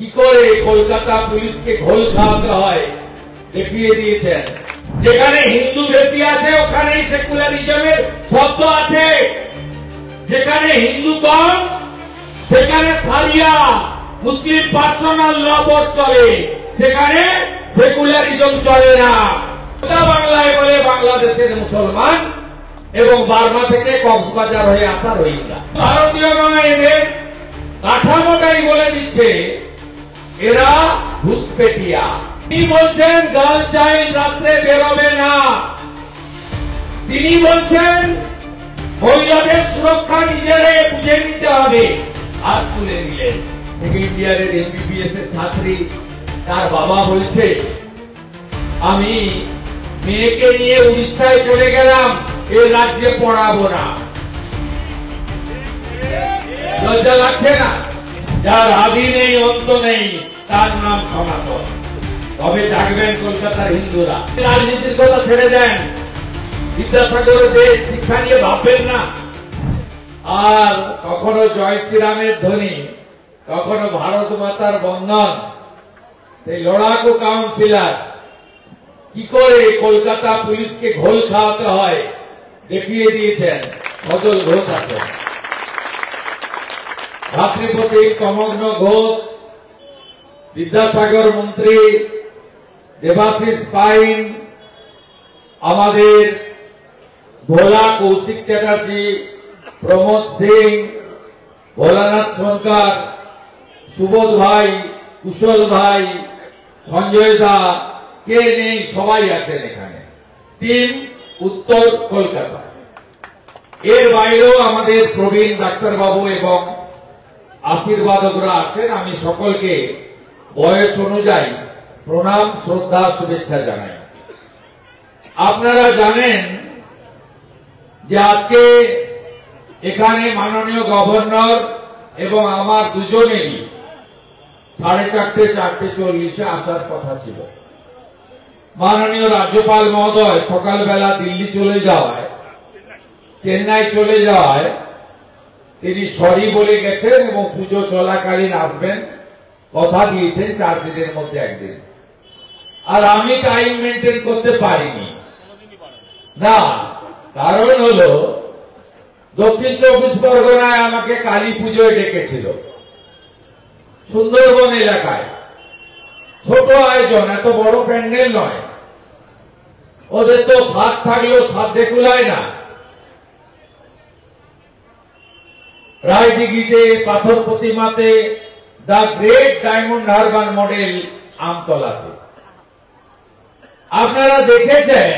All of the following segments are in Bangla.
কি করে কলকাতা পুলিশকে ঘোল খাওয়াতে হয় দেখিয়ে দিয়েছেন। যেখানে হিন্দু বেশি আছে ওখানেই সেকুলারিজমের শব্দ আছে, যেখানে হিন্দু কম সেখানে সারিয়া মুসলিম পার্সোনাল ল বোর্ড চলে, সেখানে সেকুলারিজম চলে না। বাংলায় বলে বাংলাদেশের মুসলমান এবং বার্মা থেকে কক্সবাজার হয়ে আসা রোহিঙ্গা। ভারতীয় এদের কাঠামোটাই বলে দিচ্ছে এরা ঘুষপেটিয়া। তিনি বলছেন গার্ল চাইল্ড রাত্রে বেরোবে না, তিনি বলছেন মহিলাদের সুরক্ষা নিজেরাই বুঝে নিতে হবে। হাত তুলে নিলেন সেকেন্ড ইয়ারের এমবিবিএস এর ছাত্রী, তার বাবা বলছে আমি মেয়েকে নিয়ে উড়িষ্যায় চলে গেলাম, এই রাজ্যে পড়াবো না। লজ্জা লাগছে না? যার আদি নেই অন্ত নেই তার নাম সনাতন। তবে জাগবেন কলকাতার হিন্দুরা। রাজনীতির কথা ছেড়ে দেন, বিদ্যাসাগরের দেশ শিক্ষা নিয়ে ভাববেন না। আর কখনো জয় শ্রীরামের ধ্বনি, কখনো ভারত মাতার বন্ধন। সেই লড়াকু কাউন্সিলর কি করে কলকাতা পুলিশকে ঘোল খাওয়াতে হয় দেখিয়ে দিয়েছেন সজল ঘোষ আছে। ভাতৃপতি কমগ্ন ঘোষ, বিদ্যাসাগর মন্ত্রী, দেবাশিস পাইন, আমাদের ভোলা কৌশিক চ্যাটার্জি, প্রমোদ সিং, ভোলানাথ সোনকার, সুবোধ ভাই, কুশল ভাই, সঞ্জয় দা, কে নেই সবাই আছেন এখানে। টিম উত্তর কলকাতা। এর বাইরেও আমাদের প্রবীণ ডাক্তারবাবু এবং আশীর্বাদকরা আছেন। আমি সকলকে বয়স অনুযায়ী প্রণাম, শ্রদ্ধা, শুভেচ্ছা জানাই। আপনারা জানেন যে আজকে এখানে মাননীয় গভর্নর এবং আমার দুজনেরই 4:30-4:40 আসার কথা ছিল। মাননীয় রাজ্যপাল মহোদয় সকালবেলা দিল্লি চলে যাওয়ায়, চেন্নাই চলে যাওয়ায় তিনি সরি বলে গেছেন এবং পুজো চলাকালীন আসবেন, কথা দিয়েছেন 4 দিনের মধ্যে একদিন। আর আমি টাইম মেনটেন করতে পারিনি না, কারণ হলো দক্ষিণ 24 পরগনায় আমাকে কালী পুজোয় ডেকেছিল সুন্দরবন এলাকায়। ছোট আয়োজন, এত বড় প্যান্ডেল নয়। ওদের তো সাত থাকলেও সাধ্যে কুলায় না। রায়দিঘিতে, পাথর প্রতিমাতে, the great Diamond Harbour model আমতলাতে। আপনারা দেখেছেন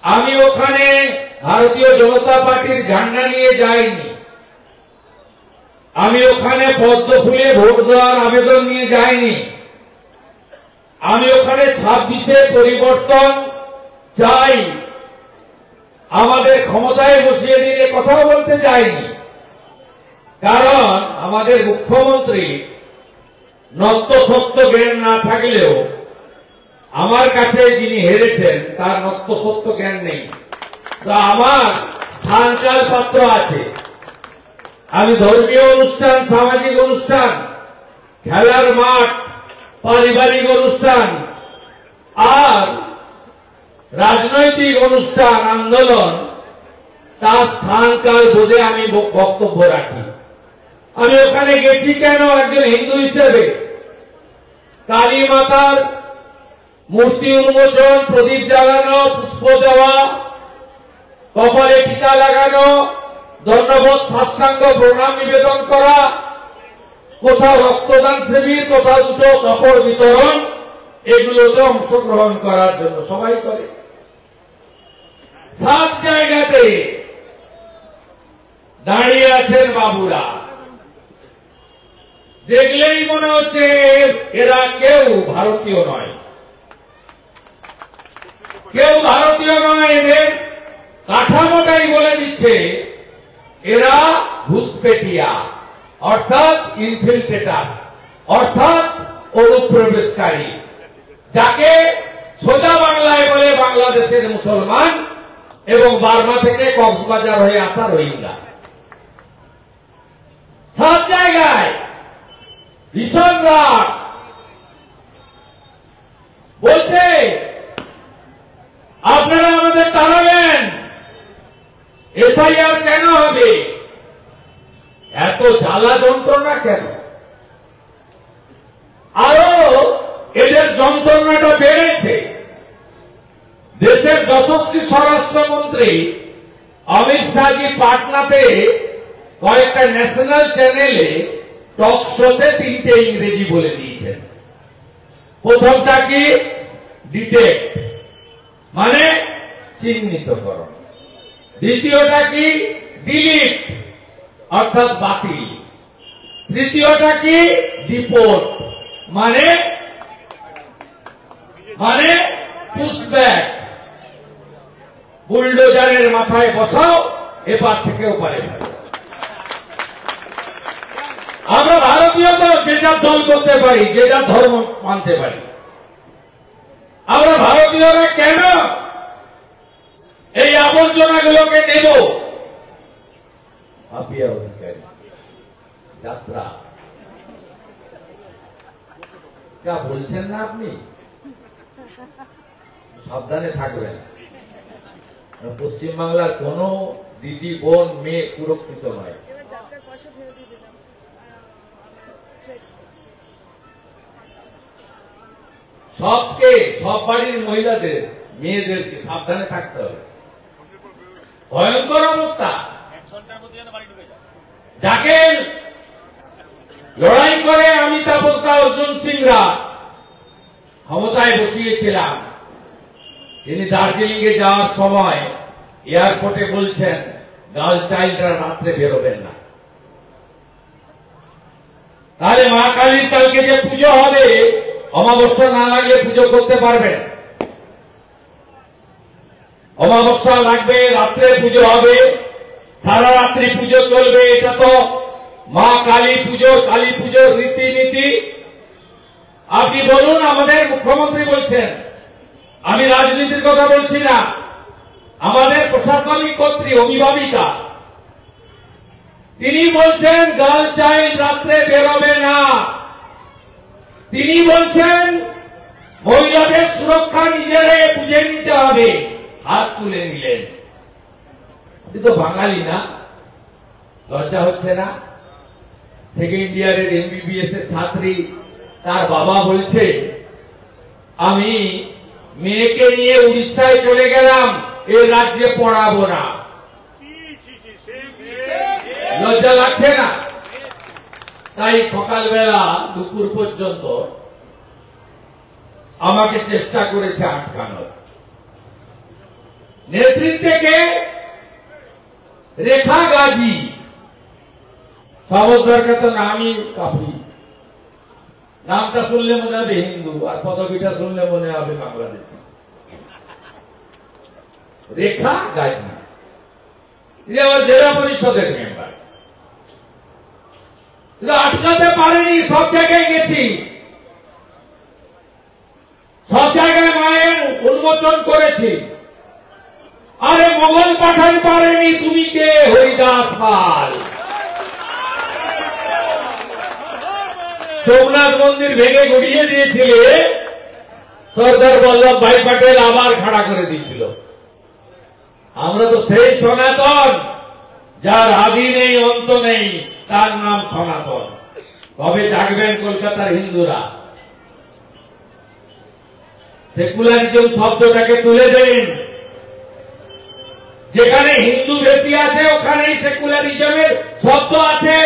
আমি ওখানে ভারতীয় জনতা পার্টির ঝান্ডা নিয়ে যাইনি, আমি ওখানে পদ্ম ফুলে ভোট দেওয়ার আবেদন নিয়ে যাইনি, আমি ওখানে 26-এ পরিবর্তন চাই, আমাদের ক্ষমতায় বসিয়ে দিলে কথাও বলতে যাইনি। কারণ আমাদের মুখ্যমন্ত্রী নত্যসত্য জ্ঞান না থাকলেও আমার কাছে যিনি হেরেছেন তার নত্যসত্য জ্ঞান নেই। তো আমার স্থানকাল পাত্র আছে। আমি ধর্মীয় অনুষ্ঠান, সামাজিক অনুষ্ঠান, খেলার মাঠ, পারিবারিক অনুষ্ঠান আর রাজনৈতিক অনুষ্ঠান, আন্দোলন, তার স্থানকাল বোঝে আমি বক্তব্য রাখি। আমি ওখানে গেছি কেন? একজন হিন্দু হিসেবে কালী মাতার মূর্তি উন্মোচন, প্রদীপ জ্বালানো, পুষ্প দেওয়া, কপালে টিকা লাগানো, ধন্যবাদ সাষ্টাঙ্গ প্রণাম নিবেদন করা, কোথাও রক্তদান শিবির, কোথাও দুটো কাপড় বিতরণ, এগুলোতে অংশগ্রহণ করার জন্য সবাই করে। 7 জায়গাতে দাঁড়িয়ে আছেন বাবুরা। দেখলেই মনে হচ্ছে এরা কেউ ভারতীয় নয়, কেউ ভারতীয় নয়। এদের কাঠামোটাই বলে দিচ্ছে এরা ঘুষপেটিয়া, অর্থাৎ ইনফিল্ট্রেটার্স, অর্থাৎ অনুপ্রবেশকারী, যাকে সোজা বাংলায় বলে বাংলাদেশের মুসলমান এবং বার্মা থেকে কক্সবাজার হয়ে আসা রোহিঙ্গা। 7 জায়গায় ভীষণ রাগ, বলছে আপনারা আমাদের তাড়াবেন, এসআইআর কেন হবে, এত জ্বালা যন্ত্রণা কেন? আরো এদের যন্ত্রণাটা বেড়েছে। দেশের যশস্বী স্বরাষ্ট্রমন্ত্রী অমিত শাহজি পাটনাতে কয়েকটা ন্যাশনাল চ্যানেলে টক শোতে 3টে ইংরেজি বলে দিয়েছেন। প্রথমটা কি? ডিটেক্ট, মানে চিহ্নিতকরণ। দ্বিতীয়টা কি? ডিলিট, অর্থাৎ বাতিল। তৃতীয়টা কি? ডিপোর্ট, মানে পুশব্যাক, বুলডোজারের মাথায় বসাও, এপার থেকে ওপারে ফেলো। আমরা ভারতীয় তো যে যার দল করতে পারি, যে যার ধর্ম মানতে পারি। আমরা ভারতীয়রা কেন এই আবর্জনাগুলোকে নেব? পাপিয়া অধিকারী যাত্রা যা বলছেন না আপনি, সাবধানে থাকবেন। পশ্চিমবাংলার কোন দিদি, বোন, মেয়ে সুরক্ষিত নয়। সব বাড়ির মহিলাদের, মেয়েদেরকে সাবধানে থাকতে হবে। ভয়ঙ্কর অবস্থা। যাকে লড়াই করে অমিতাভ বচ্চন, অর্জুন সিংরা ক্ষমতায় বসিয়েছিলাম, তিনি দার্জিলিং এ যাওয়ার সময় এয়ারপোর্টে বলছেন গার্ল চাইল্ডরা রাত্রে বেরোবেন না। তাহলে মা কালীর কালকে যে পুজো হবে, অমাবস্যা না লাগলে পুজো করতে পারবেন? অমাবস্যা লাগবে, রাত্রে পুজো হবে, সারা রাত্রি পুজো চলবে। এটা তো মা কালী পুজোর রীতিনীতি। আপনি বলুন, আমাদের মুখ্যমন্ত্রী বলছেন, আমি রাজনীতির কথা বলছি না, আমাদের প্রশাসনিক কর্ত্রী, অভিভাবিকা, তিনি বলছেন গার্ল চাইল্ড রাত্রে বেরোবে না। তিনি বলছেন মহিলাদের সুরক্ষা নিজেরাই বুঝে নিতে হবে। হাত তুলে নিলেন। আপনি তো বাঙালি না? লজ্জা হচ্ছে না? সেকেন্ড ইয়ারের এমবিবিএস এর ছাত্রী, তার বাবা বলছে আমি মেয়েকে নিয়ে উড়িষ্যায় চলে গেলাম, এই রাজ্যে পড়াবো না। লজ্জা লাগছে না? তাই সকালবেলা দুপুর পর্যন্ত আমাকে চেষ্টা করেছে আটকানোর। নেতৃত্বে রেখা গাজী, সর্বদরকার তো নামই কাফি। নামটা শুনলে মনে হবে হিন্দু, আর পদবিটা শুনলে মনে হবে বাংলাদেশি। রেখা গাজী জেলা পরিষদের মেম্বার। আটকাতে পারেনি, সব জায়গায় গেছি, সব জায়গায় মায়ের উন্মোচন করেছি। আরে মোগল পাঠান পারেনি, তুমি কে? হরিদাস পাল। সোমনাথ মন্দির ভেঙে গুড়িয়ে দিয়েছিলে, সর্দার বল্লভ ভাই পটেল আবার খাড়া করে দিয়েছিল। আমরা তো সেই সনাতন, যার আদি নেই অন্ত নেই, তার নাম সনাতন। কবে জাগবেন কলকাতার হিন্দুরা? সেকুলারিজম শব্দটাকে তুলে দিন। যেখানে হিন্দু বেশি আছে, ওখানেই সেকুলারিজমের শব্দ আছে।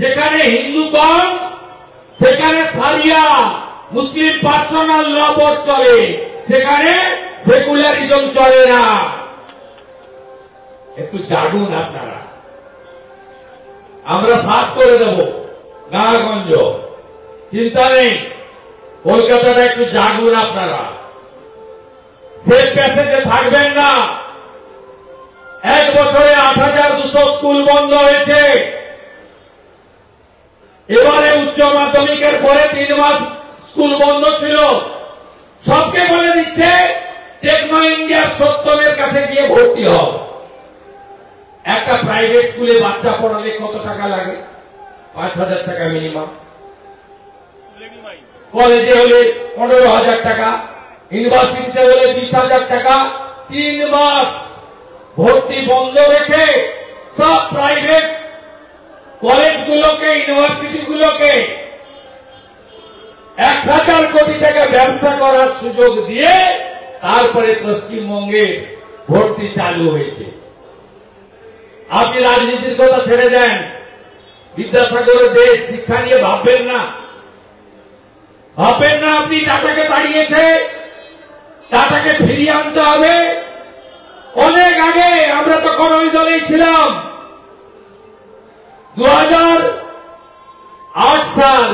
যেখানে হিন্দু কম, সেখানে সারিয়া, মুসলিম পার্সোনাল ল বোর্ড চলে, সেখানে সেকুলারিজম চলে না। একটু জাগুন আপনারা। আমরা সাফ করে দেব গাঁগঞ্জ, চিন্তা নেই। কলকাতাটা একটু জাগুন আপনারা। সেফ প্যাসেজে থাকবেন না। 1 বছরে 8,200 স্কুল বন্ধ হয়েছে। এবারে উচ্চ মাধ্যমিকের পরে 3 মাস স্কুল বন্ধ ছিল। সবকে বলে দিচ্ছে টেকনো ইন্ডিয়ার সত্যমের কাছে গিয়ে ভর্তি হও। একটা প্রাইভেট স্কুলে বাচ্চা পড়ালে কত টাকা লাগে? 5,000 টাকা মিনিমাম। কলেজে হলে 15,000 টাকা, ইউনিভার্সিটিতে হলে 20,000 টাকা। 3 মাস ভর্তি বন্ধ রেখে সব প্রাইভেট কলেজগুলোকে, ইউনিভার্সিটিগুলোকে 1,000 কোটি টাকা ব্যবসা করার সুযোগ দিয়ে তারপরে পশ্চিমবঙ্গে ভর্তি চালু হয়েছে। আপনি রাজনীতির কথা ছেড়ে দেন, বিদ্যাসাগরের দেশ শিক্ষা নিয়ে ভাববেন না। আপনি টাটাকে তাড়িয়েছে, টাটাকে ফিরিয়ে আনতে হবে। অনেক আগে, আমরা তখন ওই দলেই ছিলাম। 2008 সাল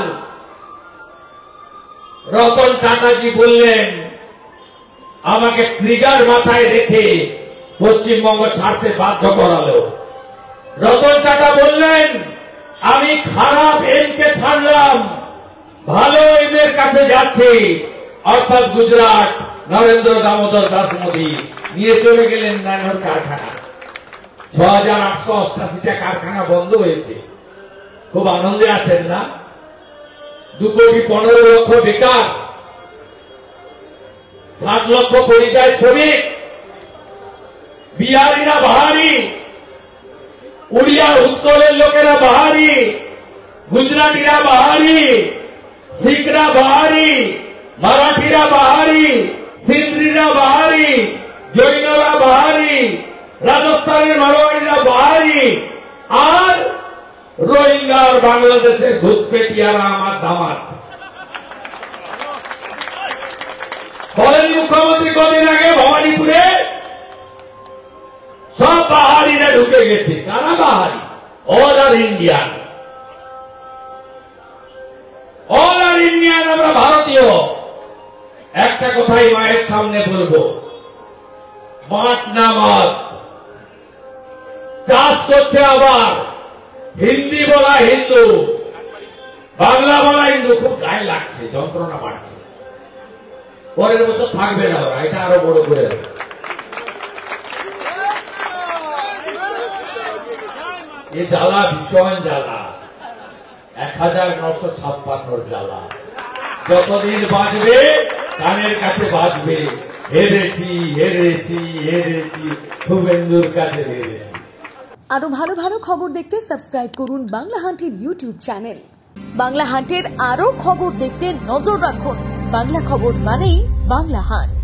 রতন টাটাজি বললেন, আমাকে ট্রিগার মাথায় রেখে পশ্চিমবঙ্গ ছাড়তে বাধ্য করালো। রতন টাটা বললেন, আমি খারাপ এমকে ছাড়লাম, ভালো এমের কাছে যাচ্ছি, অর্থাৎ গুজরাট নরেন্দ্র দামোদর দাস মোদী নিয়ে চলে গেলেন ন্যানোর কারখানা। 6,888টা কারখানা বন্ধ হয়েছে। খুব আনন্দে আছেন না? 2,15,00,000 বেকার, 7 লক্ষ পরিযায়ী শ্রমিক, বিহারিরা বাহারি, উড়িয়া উত্তরের লোকেরা বাহারি, গুজরাটিরা বাহারি, শিখরা বাহারি, মারাঠিরা বাহারি, সিন্ধ্রিরা বাহারি, জৈনরা বাহারি, রাজস্থানের মারোয়াড়িরা বাহারি, আর রোহিঙ্গার বাংলাদেশের ঘুষপেটিয়ারা আমার দামাত। বলেন মুখ্যমন্ত্রী কদিন আগে ভবানীপুরে সব বাহারিরা ঢুকে গেছে। কারা বাহারি? অল আর ইন্ডিয়ান। অল আর ইন্ডিয়ান, আমরা ভারতীয়। একটা কথাই মায়ের সামনে বলবো, মাঠ না মাঠ। চাষ করছে আবার হিন্দি বলা হিন্দু, বাংলা বলা হিন্দু। খুব গায়ে লাগছে, যন্ত্রণা বাড়ছে। পরের বছর থাকবে না ওরা, এটা আরো বড় করে হবে। এ জ্বালা ভীষণ জ্বালা, 1956 জ্বালা। যতদিন বাজবে কানের কাছে বাজবে, হেরেছি হেরেছি হেরেছি, শুভেন্দুর কাছে হেরেছি। আরো ভালো ভালো খবর দেখতে সাবস্ক্রাইব করুন বাংলা হান্টের ইউটিউব চ্যানেল। বাংলা হান্টের আরো খবর দেখতে নজর রাখুন। বাংলা খবর মানেই বাংলা হান্ট।